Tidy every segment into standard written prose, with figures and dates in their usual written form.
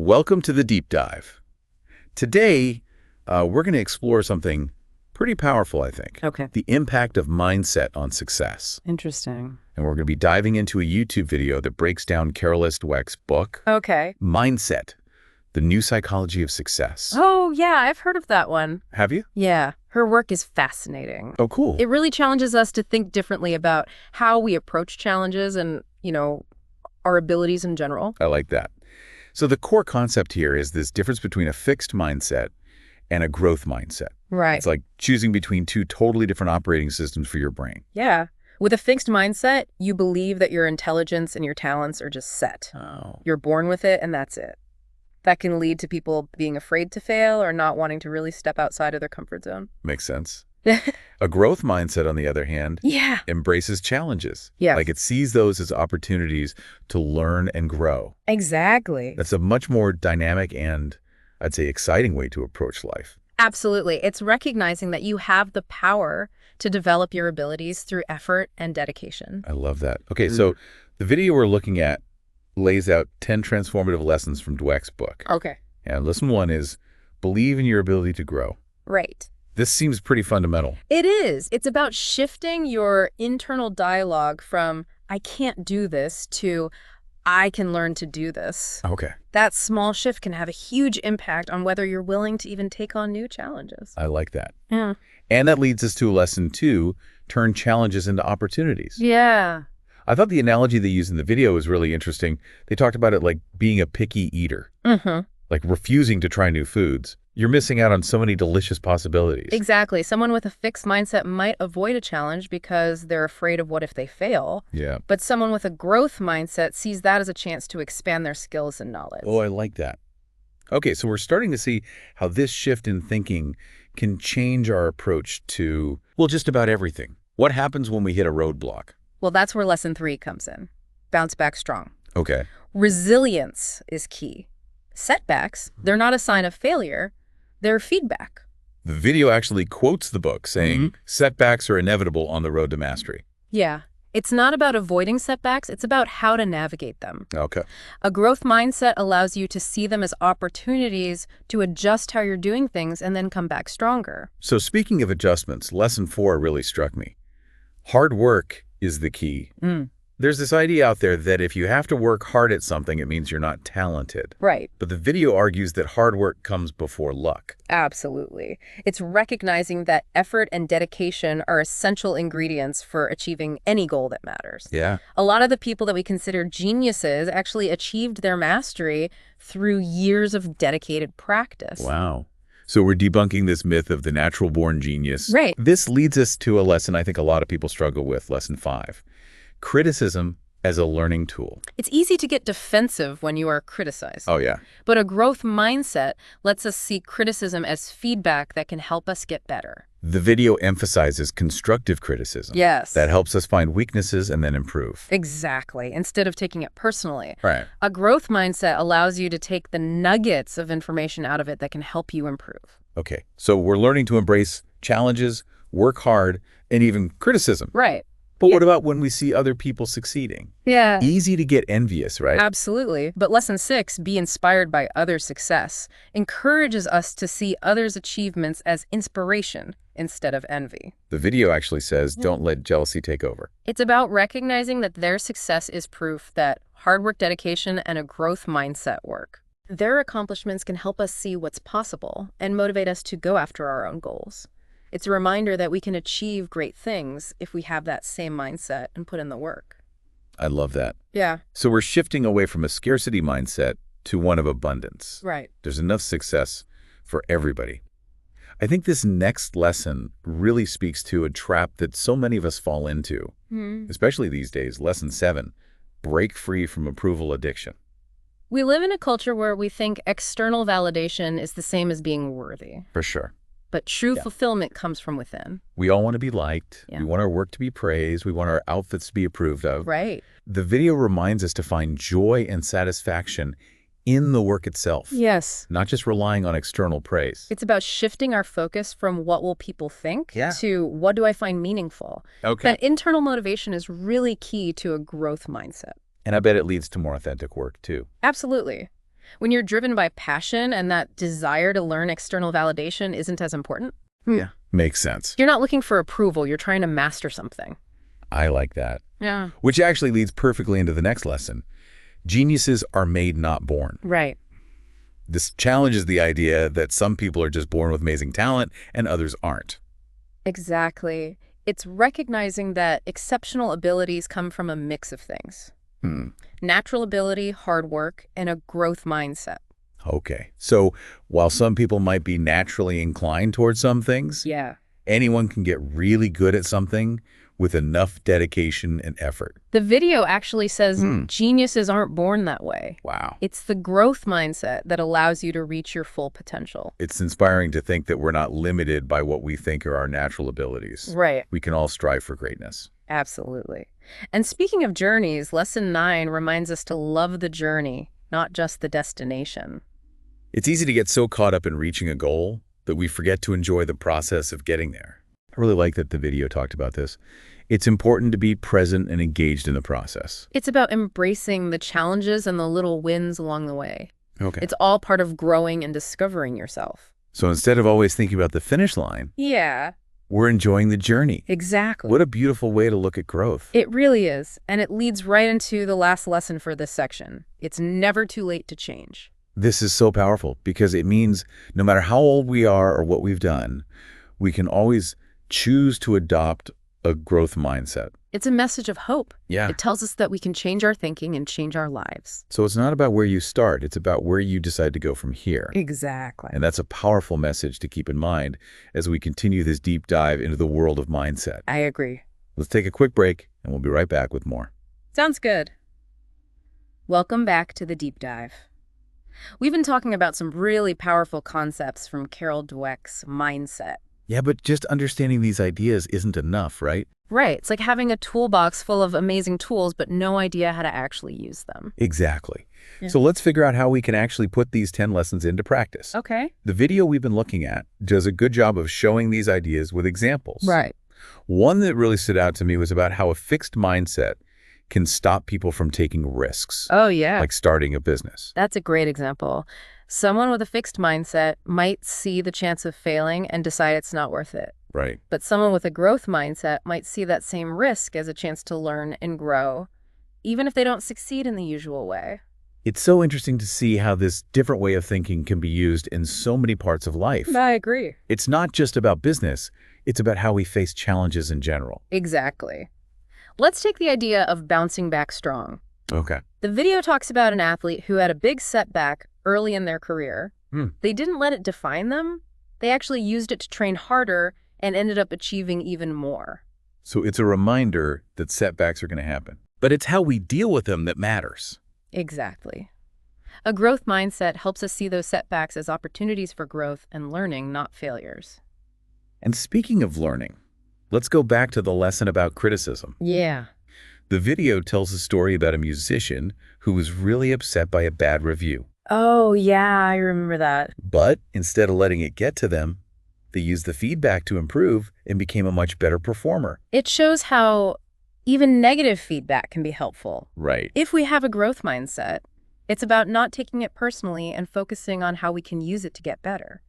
Welcome to the deep dive. Today, we're going to explore something pretty powerful, I think. Okay. The impact of mindset on success. Interesting. And we're going to be diving into a YouTube video that breaks down Dweck's book, Okay. Mindset, The New Psychology of Success. Oh, yeah, I've heard of that one. Have you? Yeah, her work is fascinating. Oh, cool. It really challenges us to think differently about how we approach challenges and, our abilities in general. I like that. So the core concept here is this difference between a fixed mindset and a growth mindset. Right. It's like choosing between two totally different operating systems for your brain. Yeah. With a fixed mindset, you believe that your intelligence and your talents are just set. Oh. You're born with it, and that's it. That can lead to people being afraid to fail or not wanting to really step outside of their comfort zone. Makes sense. A growth mindset, on the other hand, Yeah. embraces challenges. Yes. Like it sees those as opportunities to learn and grow. Exactly. That's a much more dynamic and, I'd say, exciting way to approach life. Absolutely. It's recognizing that you have the power to develop your abilities through effort and dedication. I love that. Okay, so the video we're looking at lays out 10 transformative lessons from Dweck's book. Okay. And lesson 1 is believe in your ability to grow. Right. This seems pretty fundamental. It is. It's about shifting your internal dialogue from, I can't do this, to, I can learn to do this. Okay. That small shift can have a huge impact on whether you're willing to even take on new challenges. I like that. Yeah. And that leads us to lesson 2, turn challenges into opportunities. Yeah. I thought the analogy they used in the video was really interesting. They talked about it like being a picky eater, like refusing to try new foods. You're missing out on so many delicious possibilities. Exactly. Someone with a fixed mindset might avoid a challenge because they're afraid of what if they fail. Yeah. But someone with a growth mindset sees that as a chance to expand their skills and knowledge. Oh, I like that. Okay, so we're starting to see how this shift in thinking can change our approach to, well, just about everything. What happens when we hit a roadblock? Well, that's where lesson 3 comes in. Bounce back strong. Okay. Resilience is key. Setbacks, they're not a sign of failure. They're feedback. The video actually quotes the book saying, setbacks are inevitable on the road to mastery. Yeah. It's not about avoiding setbacks. It's about how to navigate them. Okay. A growth mindset allows you to see them as opportunities to adjust how you're doing things and then come back stronger. So speaking of adjustments, lesson 4 really struck me. Hard work is the key. There's this idea out there that if you have to work hard at something, it means you're not talented. Right. But the video argues that hard work comes before luck. Absolutely. It's recognizing that effort and dedication are essential ingredients for achieving any goal that matters. Yeah. A lot of the people that we consider geniuses actually achieved their mastery through years of dedicated practice. Wow. So we're debunking this myth of the natural-born genius. Right. This leads us to a lesson I think a lot of people struggle with, lesson 5. Criticism as a learning tool. It's easy to get defensive when you are criticized. Oh, yeah. But a growth mindset lets us see criticism as feedback that can help us get better. The video emphasizes constructive criticism. Yes. That helps us find weaknesses and then improve. Exactly. Instead of taking it personally. Right. A growth mindset allows you to take the nuggets of information out of it that can help you improve. Okay. So we're learning to embrace challenges, work hard, and even criticism. Right. But what about when we see other people succeeding? Yeah. Easy to get envious, right? Absolutely. But lesson 6, be inspired by other success, encourages us to see others' achievements as inspiration instead of envy. The video actually says, don't let jealousy take over. It's about recognizing that their success is proof that hard work, dedication, and a growth mindset work. Their accomplishments can help us see what's possible and motivate us to go after our own goals. It's a reminder that we can achieve great things if we have that same mindset and put in the work. I love that. Yeah. So we're shifting away from a scarcity mindset to one of abundance. Right. There's enough success for everybody. I think this next lesson really speaks to a trap that so many of us fall into, especially these days. Lesson 7, break free from approval addiction. We live in a culture where we think external validation is the same as being worthy. For sure. But true fulfillment comes from within. We all want to be liked. Yeah. We want our work to be praised. We want our outfits to be approved of. Right. The video reminds us to find joy and satisfaction in the work itself. Yes. Not just relying on external praise. It's about shifting our focus from what will people think to what do I find meaningful. Okay. That internal motivation is really key to a growth mindset. And I bet it leads to more authentic work too. Absolutely. When you're driven by passion and that desire to learn external validation isn't as important. Yeah. Makes sense. You're not looking for approval, you're trying to master something. I like that. Yeah. Which actually leads perfectly into the next lesson. Geniuses are made, not born. Right. This challenges the idea that some people are just born with amazing talent and others aren't. Exactly. It's recognizing that exceptional abilities come from a mix of things. Natural ability, hard work, and a growth mindset. Okay. So while some people might be naturally inclined towards some things, Yeah. anyone can get really good at something with enough dedication and effort. The video actually says geniuses aren't born that way. Wow. It's the growth mindset that allows you to reach your full potential. It's inspiring to think that we're not limited by what we think are our natural abilities. Right. We can all strive for greatness. Absolutely. And speaking of journeys, Lesson 9 reminds us to love the journey, not just the destination. It's easy to get so caught up in reaching a goal that we forget to enjoy the process of getting there. I really like that the video talked about this. It's important to be present and engaged in the process. It's about embracing the challenges and the little wins along the way. Okay. It's all part of growing and discovering yourself. So instead of always thinking about the finish line, Yeah, we're enjoying the journey. exactly. What a beautiful way to look at growth. It really is. And it leads right into the last lesson for this section. It's never too late to change. This is so powerful because it means no matter how old we are or what we've done, we can always choose to adopt a growth mindset. It's a message of hope. Yeah. It tells us that we can change our thinking and change our lives. So it's not about where you start, it's about where you decide to go from here. Exactly. And that's a powerful message to keep in mind as we continue this deep dive into the world of mindset. I agree. Let's take a quick break and we'll be right back with more. Sounds good. Welcome back to the deep dive. We've been talking about some really powerful concepts from Carol Dweck's mindset. Yeah, but just understanding these ideas isn't enough, right? Right. It's like having a toolbox full of amazing tools, but no idea how to actually use them. Exactly. Yeah. So let's figure out how we can actually put these 10 lessons into practice. Okay. The video we've been looking at does a good job of showing these ideas with examples. Right. One that really stood out to me was about how a fixed mindset can stop people from taking risks, Oh, yeah. like starting a business. That's a great example. Someone with a fixed mindset might see the chance of failing and decide it's not worth it. Right. But someone with a growth mindset might see that same risk as a chance to learn and grow, even if they don't succeed in the usual way. It's so interesting to see how this different way of thinking can be used in so many parts of life. I agree. It's not just about business, it's about how we face challenges in general. Exactly. Let's take the idea of bouncing back strong. Okay. The video talks about an athlete who had a big setback early in their career. They didn't let it define them. They actually used it to train harder and ended up achieving even more. So it's a reminder that setbacks are going to happen. But it's how we deal with them that matters. Exactly. A growth mindset helps us see those setbacks as opportunities for growth and learning, not failures. And speaking of learning, let's go back to the lesson about criticism. Yeah. The video tells a story about a musician who was really upset by a bad review. Oh, yeah, I remember that. But instead of letting it get to them, they used the feedback to improve and became a much better performer. It shows how even negative feedback can be helpful. Right. If we have a growth mindset, it's about not taking it personally and focusing on how we can use it to get better.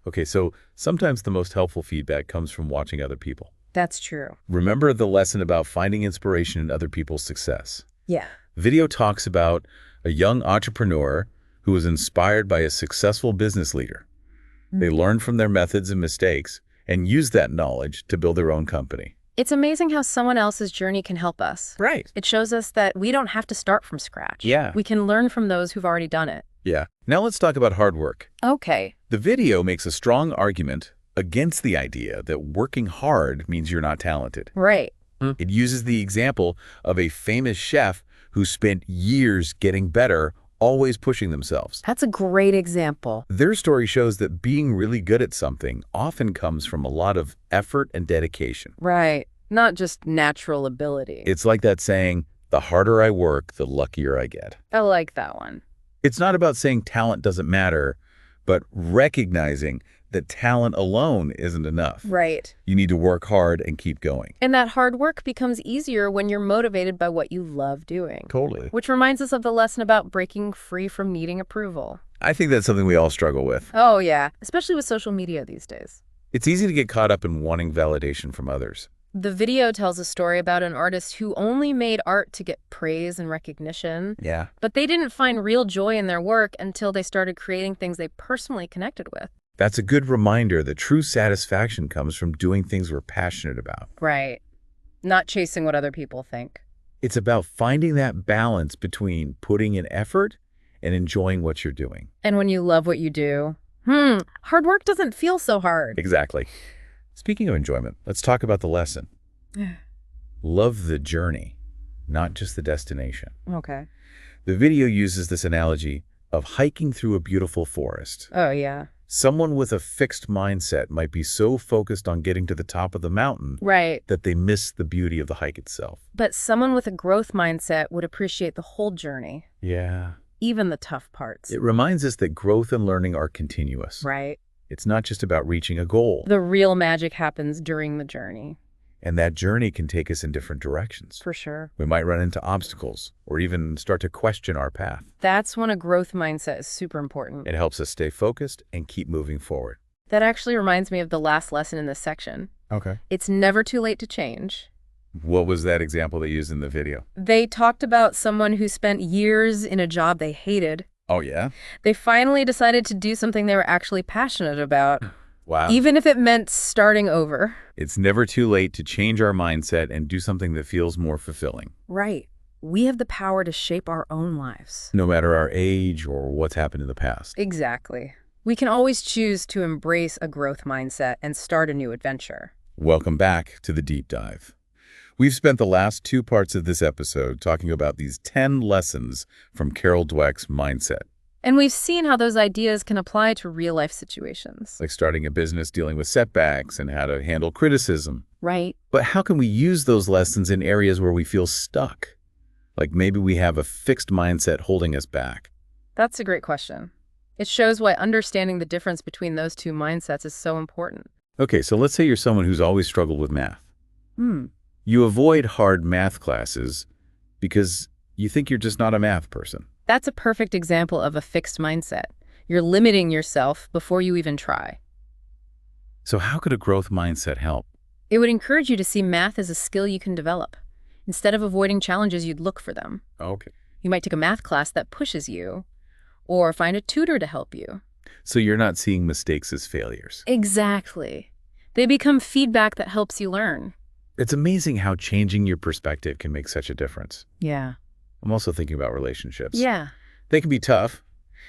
Okay, so sometimes the most helpful feedback comes from watching other people. That's true. Remember the lesson about finding inspiration in other people's success. Yeah. Video talks about a young entrepreneur who was inspired by a successful business leader. They learned from their methods and mistakes and used that knowledge to build their own company. It's amazing how someone else's journey can help us. Right. It shows us that we don't have to start from scratch. Yeah. We can learn from those who've already done it. Yeah. Now let's talk about hard work. Okay. The video makes a strong argument against the idea that working hard means you're not talented. Right. It uses the example of a famous chef who spent years getting better, always pushing themselves. That's a great example. Their story shows that being really good at something often comes from a lot of effort and dedication. Right. Not just natural ability. It's like that saying, the harder I work, the luckier I get. I like that one. It's not about saying talent doesn't matter, but recognizing that talent alone isn't enough. Right. You need to work hard and keep going. And that hard work becomes easier when you're motivated by what you love doing. Totally. Which reminds us of the lesson about breaking free from needing approval. I think that's something we all struggle with. Oh, yeah. Especially with social media these days. It's easy to get caught up in wanting validation from others. The video tells a story about an artist who only made art to get praise and recognition. Yeah. But they didn't find real joy in their work until they started creating things they personally connected with. That's a good reminder that true satisfaction comes from doing things we're passionate about. Right. Not chasing what other people think. It's about finding that balance between putting in effort and enjoying what you're doing. And when you love what you do, hard work doesn't feel so hard. Exactly. Speaking of enjoyment, let's talk about the lesson. Love the journey, not just the destination. Okay. The video uses this analogy of hiking through a beautiful forest. Oh, yeah. Someone with a fixed mindset might be so focused on getting to the top of the mountain Right. that they miss the beauty of the hike itself. But someone with a growth mindset would appreciate the whole journey, Yeah. even the tough parts. It reminds us that growth and learning are continuous. Right. It's not just about reaching a goal. The real magic happens during the journey. And that journey can take us in different directions. For sure. We might run into obstacles or even start to question our path. That's when a growth mindset is super important. It helps us stay focused and keep moving forward. That actually reminds me of the last lesson in this section. Okay. It's never too late to change. What was that example they used in the video? They talked about someone who spent years in a job they hated. Oh, yeah? They finally decided to do something they were actually passionate about, Wow. even if it meant starting over. It's never too late to change our mindset and do something that feels more fulfilling, Right. We have the power to shape our own lives. no matter our age or what's happened in the past. Exactly. We can always choose to embrace a growth mindset and start a new adventure. Welcome back to the Deep Dive. We've spent the last 2 parts of this episode talking about these 10 lessons from Carol Dweck's mindset, And we've seen how those ideas can apply to real-life situations. like starting a business, dealing with setbacks, and how to handle criticism. Right. But how can we use those lessons in areas where we feel stuck? Like maybe we have a fixed mindset holding us back. That's a great question. It shows why understanding the difference between those two mindsets is so important. Okay, so let's say you're someone who's always struggled with math. You avoid hard math classes because you think you're just not a math person. That's a perfect example of a fixed mindset. You're limiting yourself before you even try. So how could a growth mindset help? It would encourage you to see math as a skill you can develop. Instead of avoiding challenges, you'd look for them. Okay. You might take a math class that pushes you, or find a tutor to help you. So you're not seeing mistakes as failures. Exactly. They become feedback that helps you learn. It's amazing how changing your perspective can make such a difference. Yeah. I'm also thinking about relationships. Yeah. They can be tough,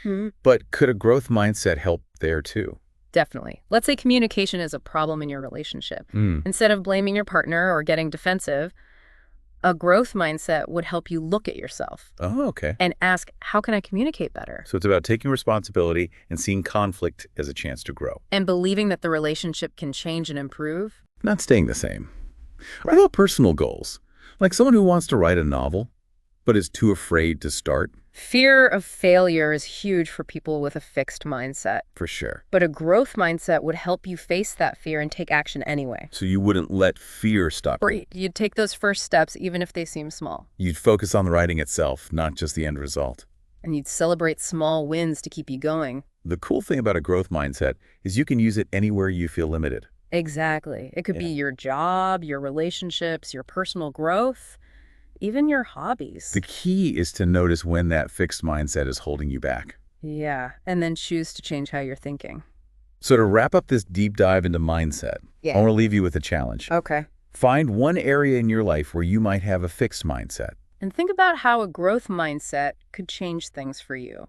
Hmm. but could a growth mindset help there too? Definitely. Let's say communication is a problem in your relationship. Instead of blaming your partner or getting defensive, a growth mindset would help you look at yourself Oh, okay. and ask, how can I communicate better? So it's about taking responsibility and seeing conflict as a chance to grow, And believing that the relationship can change and improve. not staying the same. What about personal goals? Like someone who wants to write a novel, but is too afraid to start? Fear of failure is huge for people with a fixed mindset. For sure. But a growth mindset would help you face that fear and take action anyway. So you wouldn't let fear stop you. Right. You'd take those first steps even if they seem small. You'd focus on the writing itself, not just the end result. And you'd celebrate small wins to keep you going. The cool thing about a growth mindset is you can use it anywhere you feel limited. Exactly. It could be your job, your relationships, your personal growth, even your hobbies. The key is to notice when that fixed mindset is holding you back. Yeah. And then choose to change how you're thinking. So to wrap up this deep dive into mindset, I want to leave you with a challenge. Okay. Find one area in your life where you might have a fixed mindset. And think about how a growth mindset could change things for you.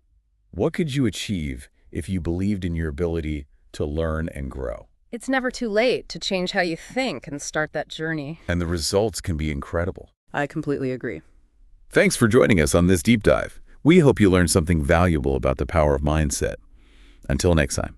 What could you achieve if you believed in your ability to learn and grow? It's never too late to change how you think and start that journey. And the results can be incredible. I completely agree. Thanks for joining us on this deep dive. We hope you learned something valuable about the power of mindset. Until next time.